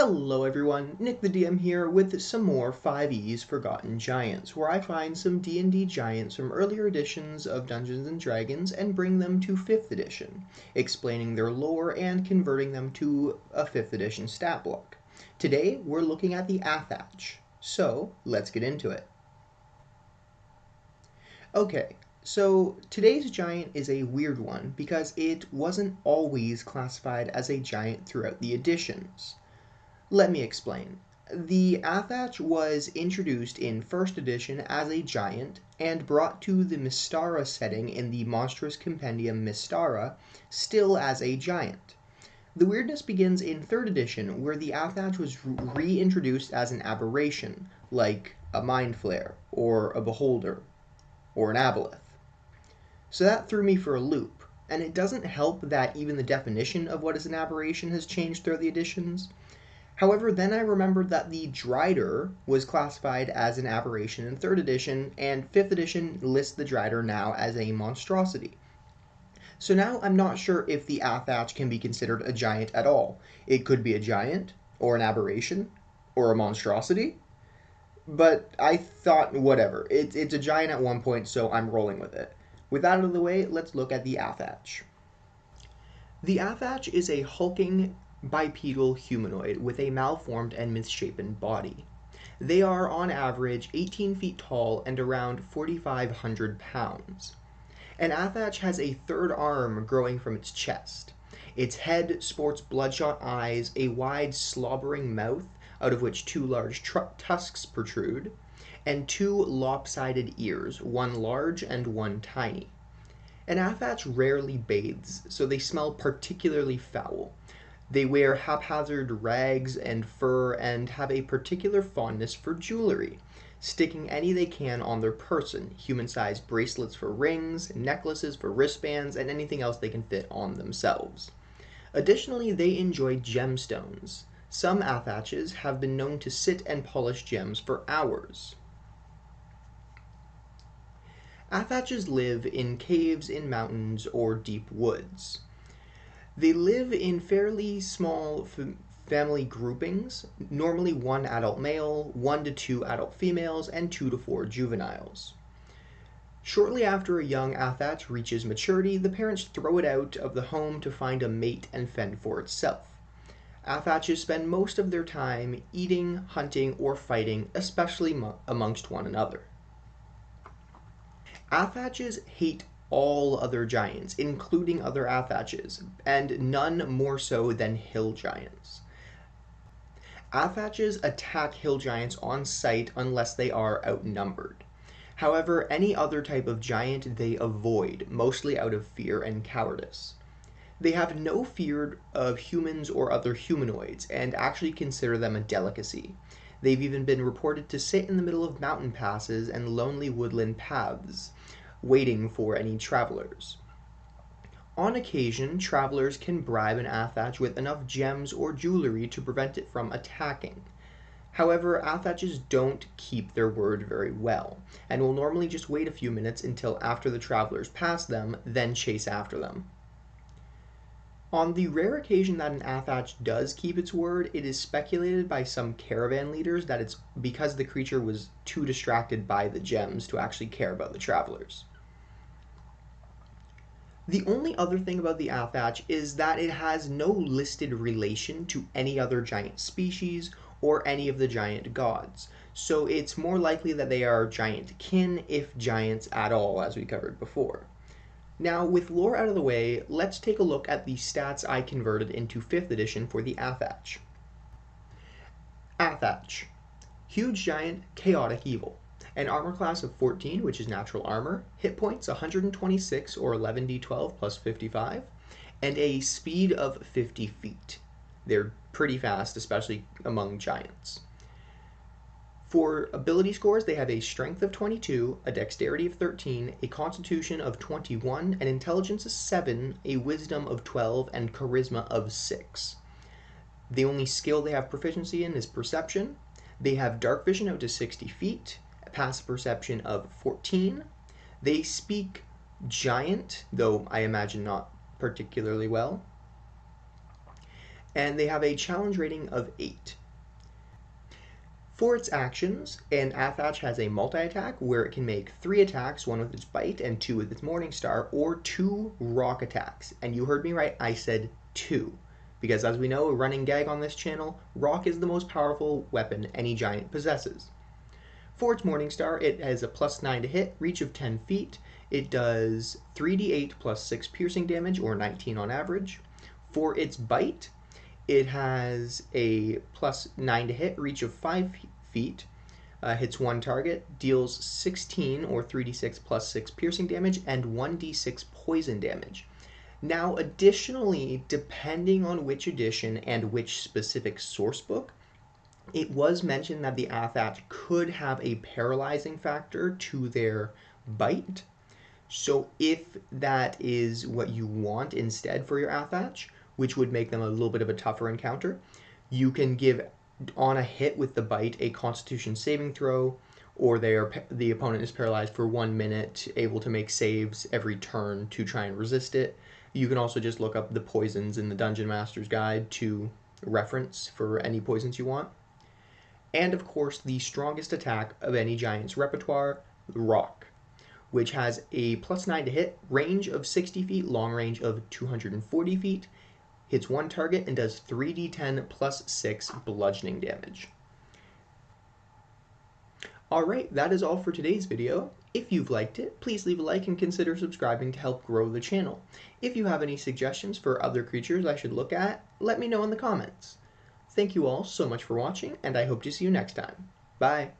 Hello everyone, Nick the DM here with some more 5e's Forgotten Giants, where I find some D&D giants from earlier editions of Dungeons & Dragons and bring them to 5th edition, explaining their lore and converting them to a 5th edition stat block. Today we're looking at the Athach, so let's get into it. Okay, so today's giant is a weird one because it wasn't always classified as a giant throughout the editions. Let me explain. The Athach was introduced in 1st edition as a giant and brought to the Mystara setting in the monstrous compendium Mystara still as a giant. The weirdness begins in 3rd edition where the Athach was reintroduced as an aberration, like a mind flare, or a beholder, or an aboleth. So that threw me for a loop, and it doesn't help that even the definition of what is an aberration has changed through the editions. However, then I remembered that the Drider was classified as an aberration in 3rd edition, and 5th edition lists the Drider now as a monstrosity. So now I'm not sure if the Athach can be considered a giant at all. It could be a giant, or an aberration, or a monstrosity, but I thought, whatever, it's a giant at one point, so I'm rolling with it. With that out of the way, let's look at the Athach. The Athach is a hulking bipedal humanoid with a malformed and misshapen body. They are on average 18 feet tall and around 4,500 pounds. An Athach has a third arm growing from its chest. Its head sports bloodshot eyes, a wide slobbering mouth out of which 2 large tusks protrude, and 2 lopsided ears, one large and one tiny. An Athach rarely bathes, so they smell particularly foul. They wear haphazard rags and fur and have a particular fondness for jewelry, sticking any they can on their person, human-sized bracelets for rings, necklaces for wristbands, and anything else they can fit on themselves. Additionally, they enjoy gemstones. Some Athaches have been known to sit and polish gems for hours. Athaches live in caves in mountains or deep woods. They live in fairly small family groupings, normally 1 adult male, 1 to 2 adult females, and 2 to 4 juveniles. Shortly after a young Athach reaches maturity, the parents throw it out of the home to find a mate and fend for itself. Athaches spend most of their time eating, hunting, or fighting, especially amongst one another. Athaches hate all other giants, including other Athaches, and none more so than hill giants. Athaches attack hill giants on sight unless they are outnumbered. However, any other type of giant they avoid, mostly out of fear and cowardice. They have no fear of humans or other humanoids, and actually consider them a delicacy. They've even been reported to sit in the middle of mountain passes and lonely woodland paths, waiting for any travelers. On occasion, travelers can bribe an Athach with enough gems or jewelry to prevent it from attacking. However, Athaches don't keep their word very well, and will normally just wait a few minutes until after the travelers pass them, then chase after them. On the rare occasion that an Athach does keep its word, it is speculated by some caravan leaders that it's because the creature was too distracted by the gems to actually care about the travelers. The only other thing about the Athach is that it has no listed relation to any other giant species or any of the giant gods, so it's more likely that they are giant kin, if giants at all, as we covered before. Now, with lore out of the way, let's take a look at the stats I converted into 5th edition for the Athach. Athach. Huge giant, chaotic evil. An armor class of 14, which is natural armor, hit points 126 or 11d12 plus 55, and a speed of 50 feet. They're pretty fast, especially among giants. For ability scores, they have a strength of 22, a dexterity of 13, a constitution of 21, an intelligence of 7, a wisdom of 12, and charisma of 6. The only skill they have proficiency in is perception. They have dark vision out to 60 feet, a passive perception of 14. They speak giant, though I imagine not particularly well. and they have a challenge rating of 8. For its actions, an Athach has a multi-attack where it can make 3 attacks, 1 with its bite and 2 with its Morningstar, or 2 rock attacks. And you heard me right, I said 2. Because as we know, a running gag on this channel, rock is the most powerful weapon any giant possesses. For its Morningstar, it has a +9 to hit, reach of 10 feet. It does 3d8 plus 6 piercing damage, or 19 on average. For its bite, it has a +9 to hit, reach of 5 feet, hits 1 target, deals 16 or 3d6 plus 6 piercing damage, and 1d6 poison damage. Now, additionally, depending on which edition and which specific sourcebook, it was mentioned that the Athach could have a paralyzing factor to their bite. So if that is what you want instead for your Athach, which would make them a little bit of a tougher encounter, you can give, on a hit with the bite, a Constitution saving throw, or the opponent is paralyzed for 1 minute, able to make saves every turn to try and resist it. You can also just look up the poisons in the Dungeon Master's Guide to reference for any poisons you want. And of course, the strongest attack of any giant's repertoire, Rock, which has a +9 to hit, range of 60 feet, long range of 240 feet, hits 1 target, and does 3d10 plus 6 bludgeoning damage. Alright, that is all for today's video. If you've liked it, please leave a like and consider subscribing to help grow the channel. If you have any suggestions for other creatures I should look at, let me know in the comments. Thank you all so much for watching, and I hope to see you next time. Bye!